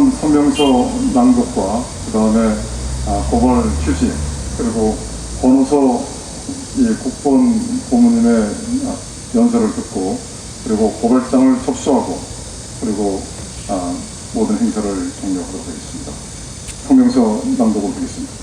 이번 성명서 낭독과 그 다음에 고발 취지 그리고 권오서 국본 고문님의 연설을 듣고 그리고 고발장을 접수하고 그리고 모든 행사를 종료하도록 하겠습니다. 성명서 낭독을 하겠습니다.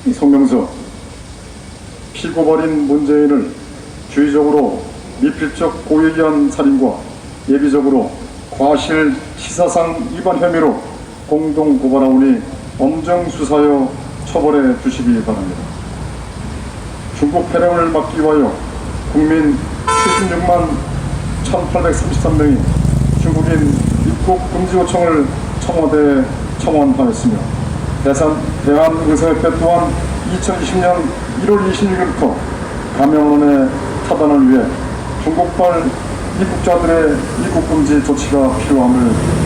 이 성명서 피고발인 문재인을 주의적으로 미필적 고의기한 살인과 예비적으로 과실 치사상 위반 혐의로 공동 고발하오니 엄정 수사하여 처벌해 주시기 바랍니다. 중국 폐렴을 막기 위하여 국민 76만 1,833명이 중국인 입국 금지 요청을 청와대에 청원하였으며 대한의사협회 또한 2020년 1월 26일부터 감염원의 차단을 위해 중국발 입국자들의 입국 금지 조치가 필요함을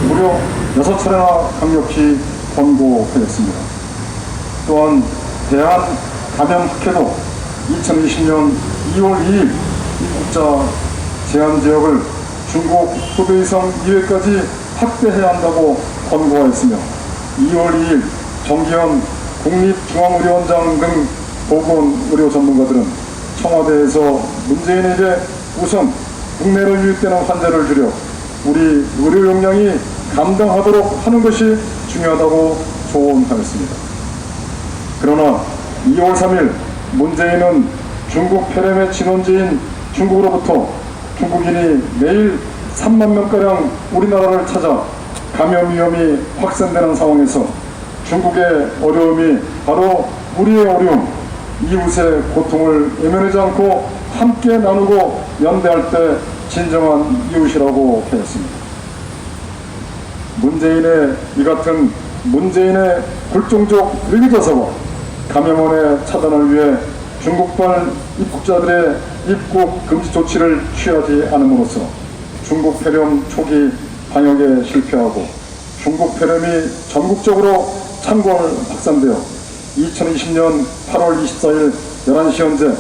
무려 6차례나 강력히 권고하였습니다. 또한 대한감염학회도 2020년 2월 2일 입국자 제한 지역을 중국 후베이성 이외까지 확대해야 한다고 권고하였으며 2월 2일 정기현 국립중앙의료원장 등 보건의료 전문가들은 청와대에서 문재인에게 우선 국내로 유입되는 환자를 줄여 우리 의료 역량이 감당하도록 하는 것이 중요하다고 조언하였습니다. 그러나 2월 3일 문재인은 중국 폐렴의 진원지인 중국으로부터 중국인이 매일 3만 명가량 우리나라를 찾아 감염 위험이 확산되는 상황에서 중국의 어려움이 바로 우리의 어려움, 이웃의 고통을 외면하지 않고 함께 나누고 연대할 때 진정한 이웃이라고 하였습니다. 문재인의 이 같은 문재인의 굴종적 위기자사와 감염원의 차단을 위해 중국발 입국자들의 입국 금지 조치를 취하지 않음으로써 중국 폐렴 초기 방역에 실패하고 중국 폐렴이 전국적으로 창궐 확산되어 2020년 8월 24일 11시 현재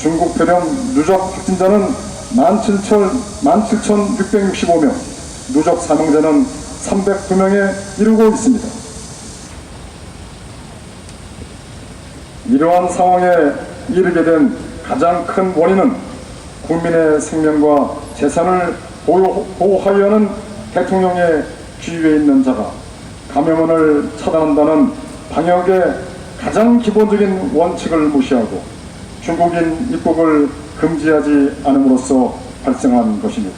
중국 폐렴 누적 확진자는 17,665명, 누적 사망자는 309명에 이르고 있습니다. 이러한 상황에 이르게 된 가장 큰 원인은 국민의 생명과 재산을 보호하려 하는 대통령의 지위에 있는 자가 감염원을 차단한다는 방역의 가장 기본적인 원칙을 무시하고 중국인 입국을 금지하지 않음으로써 발생한 것입니다.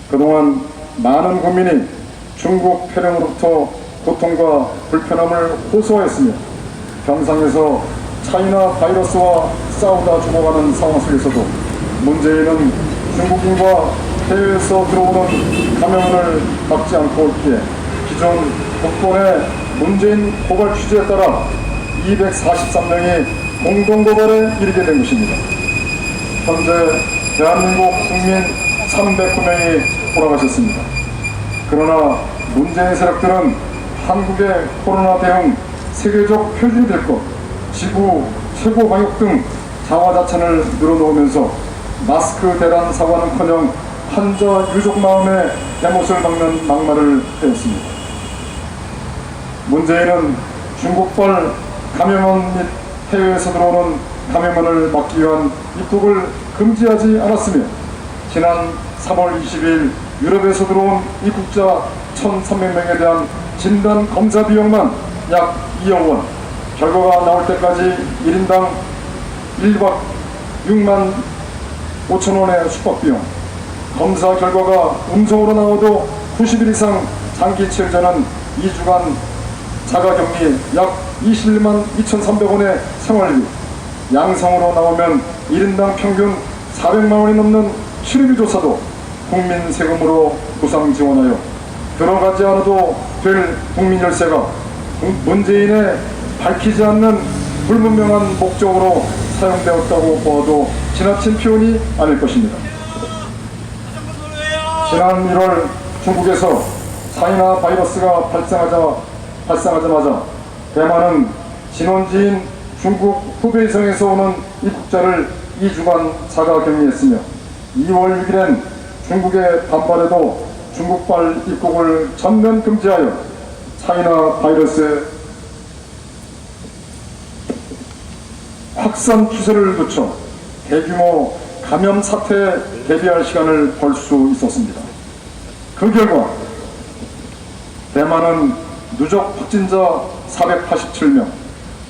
그동안 많은 국민이 중국 폐렴으로부터 고통과 불편함을 호소하였으며 병상에서 차이나 바이러스와 싸우다 죽어가는 상황 속에서도 문재인은 중국인과 해외에서 들어오는 감염을 막지 않고 있기에 기존 국본의 문재인 고발 취지에 따라 243명이 공동고발에 이르게 된 것입니다. 현재 대한민국 국민 309명이 돌아가셨습니다. 그러나 문재인 세력들은 한국의 코로나 대응 세계적 표준이 될 것, 지구 최고 방역 등 자화자찬을 늘어놓으면서 마스크 대란 사과는커녕 환자 유족 마음에 대못을 박는 막말을 하였습니다. 문재인은 중국발 감염원 및 해외에서 들어오는 감염원을 막기 위한 입국을 금지하지 않았으며 지난 3월 20일 유럽에서 들어온 입국자 1,300명에 대한 진단 검사 비용만 약 2억 원, 결과가 나올 때까지 1인당 1박 6만 5천 원의 숙박비용, 검사 결과가 음성으로 나와도 90일 이상 장기 치료자는 2주간 자가격리 약 21만 2,300원의 생활비, 양성으로 나오면 1인당 평균 400만 원이 넘는 치료비 조사도 국민 세금으로 보상 지원하여 들어가지 않아도 될 국민 열세가 문재인의 밝히지 않는 불분명한 목적으로 사용되었다고 보아도 지나친 표현이 아닐 것입니다. 지난 1월 중국에서 차이나 바이러스가 발생하자마자 대만은 진원지인 중국 후베이성에서 오는 입국자를 2주간 자가 격리했으며 2월 6일엔 중국의 반발에도 중국발 입국을 전면 금지하여 차이나 바이러스의 확산 추세를 늦춰 대규모 감염 사태에 대비할 시간을 벌 수 있었습니다. 그 결과 대만은 누적 확진자 487명,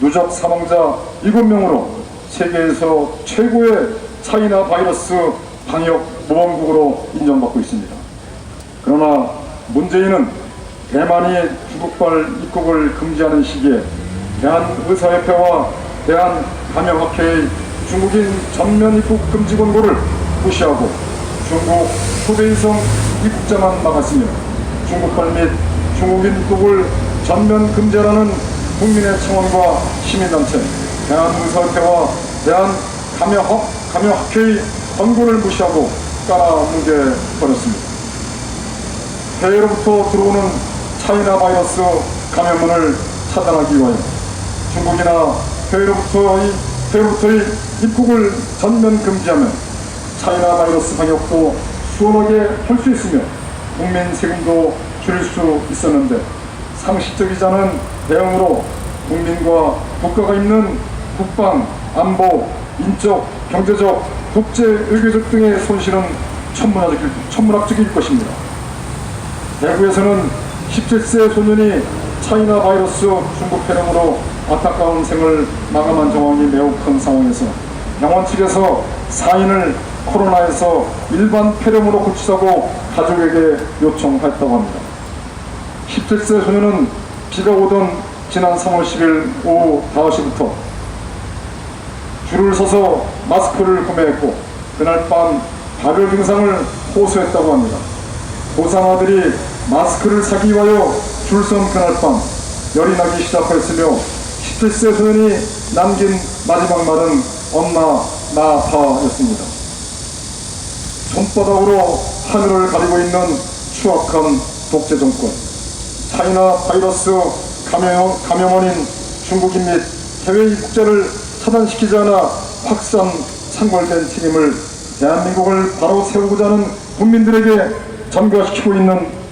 누적 사망자 7명으로 세계에서 최고의 차이나 바이러스 방역 모범국으로 인정받고 있습니다. 그러나 문재인은 대만이 중국발 입국을 금지하는 시기에 대한의사협회와 대한감염학회의 중국인 전면 입국 금지 권고를 무시하고 중국 후베이성 입국자만 막았으며 중국발 및 중국인 입국을 전면 금지하라는 국민의 청원과 시민단체, 대한의사협회와 대한감염학회의 권고를 무시하고 깔아뭉개버렸습니다. 해외로부터 들어오는 차이나 바이러스 감염을 차단하기 위하여 중국이나 해외로부터의 입국을 전면 금지하면 차이나 바이러스 방역도 수월하게 할 수 있으며 국민 세금도 줄일 수 있었는데 상식적이지 않은 대응으로 국민과 국가가 입는 국방, 안보, 인적, 경제적, 국제, 외교적 등의 손실은 천문학적일 것입니다. 대구에서는 17세 소년이 차이나 바이러스 중국 폐렴으로 안타까운 생을 마감한 정황이 매우 큰 상황에서 병원 측에서 사인을 코로나에서 일반 폐렴으로 고치자고 가족에게 요청했다고 합니다. 17세 소년은 비가 오던 지난 3월 10일 오후 5시부터 줄을 서서 마스크를 구매했고 그날 밤 발열 증상을 호소했다고 합니다. 고상 아들이 마스크를 사기 위하여 줄 선 그날 밤 열이 나기 시작하였으며 17세 소년이 남긴 마지막 말은 엄마 나 아파였습니다. 손바닥으로 하늘을 가리고 있는 추악한 독재 정권, 차이나 바이러스 감염원인 중국인 및 해외 입국자를 차단시키지 않아 확산 창궐된 책임을 대한민국을 바로 세우고자 하는 국민들에게 전가시키고 있는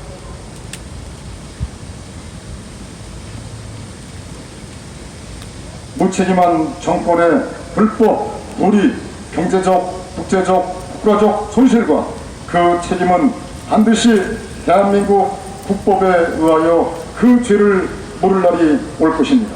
무책임한 정권의 불법, 도리, 경제적, 국제적, 국가적 손실과 그 책임은 반드시 대한민국 국법에 의하여 그 죄를 물을 날이 올 것입니다.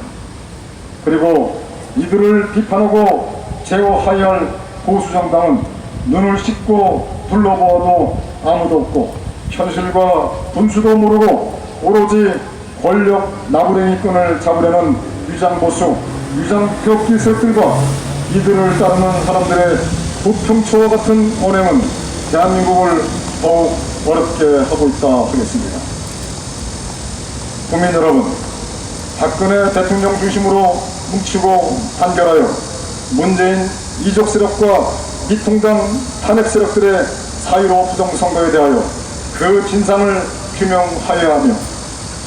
그리고 이들을 비판하고 제어해야 할 보수정당은 눈을 씻고 둘러보아도 아무도 없고 현실과 분수도 모르고 오로지 권력 나부랭이끈을 잡으려는 위장보수, 위장벽기 세력들과 이들을 따르는 사람들의 부평초와 같은 언행은 대한민국을 더욱 어렵게 하고 있다 하겠습니다. 국민 여러분, 박근혜 대통령 중심으로 뭉치고 단결하여 문재인 이적 세력과 미통당 탄핵 세력들의 사유로 부정선거에 대하여 그 진상을 규명하여야 하며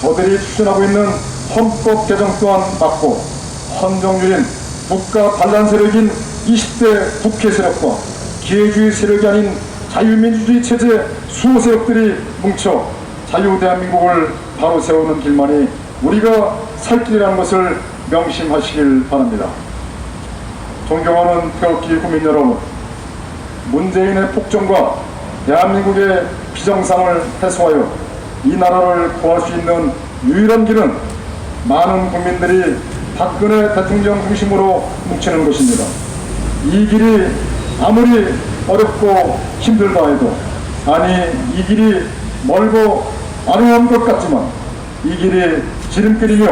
저들이 추진하고 있는 헌법 개정 또한 막고 헌정주의인 국가 반란 세력인 20대 국회 세력과 기회주의 세력이 아닌 자유민주주의 체제 수호 세력들이 뭉쳐 자유 대한민국을 바로 세우는 길만이 우리가 살 길이라는 것을 명심하시길 바랍니다. 존경하는 태극기 국민 여러분, 문재인의 폭정과 대한민국의 비정상을 해소하여 이 나라를 구할 수 있는 유일한 길은 많은 국민들이 박근혜 대통령 중심으로 뭉치는 것입니다. 이 길이 아무리 어렵고 힘들다 해도, 아니 이 길이 멀고 아름다운 것 같지만 이 길이 지름길이며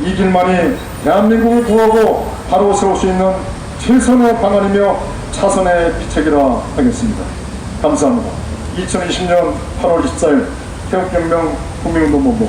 이 길만이 대한민국을 구하고 바로 세울 수 있는 최선의 방안이며 차선의 비책이라 하겠습니다. 감사합니다. 2020년 8월 24일 태극경명 국민운동본부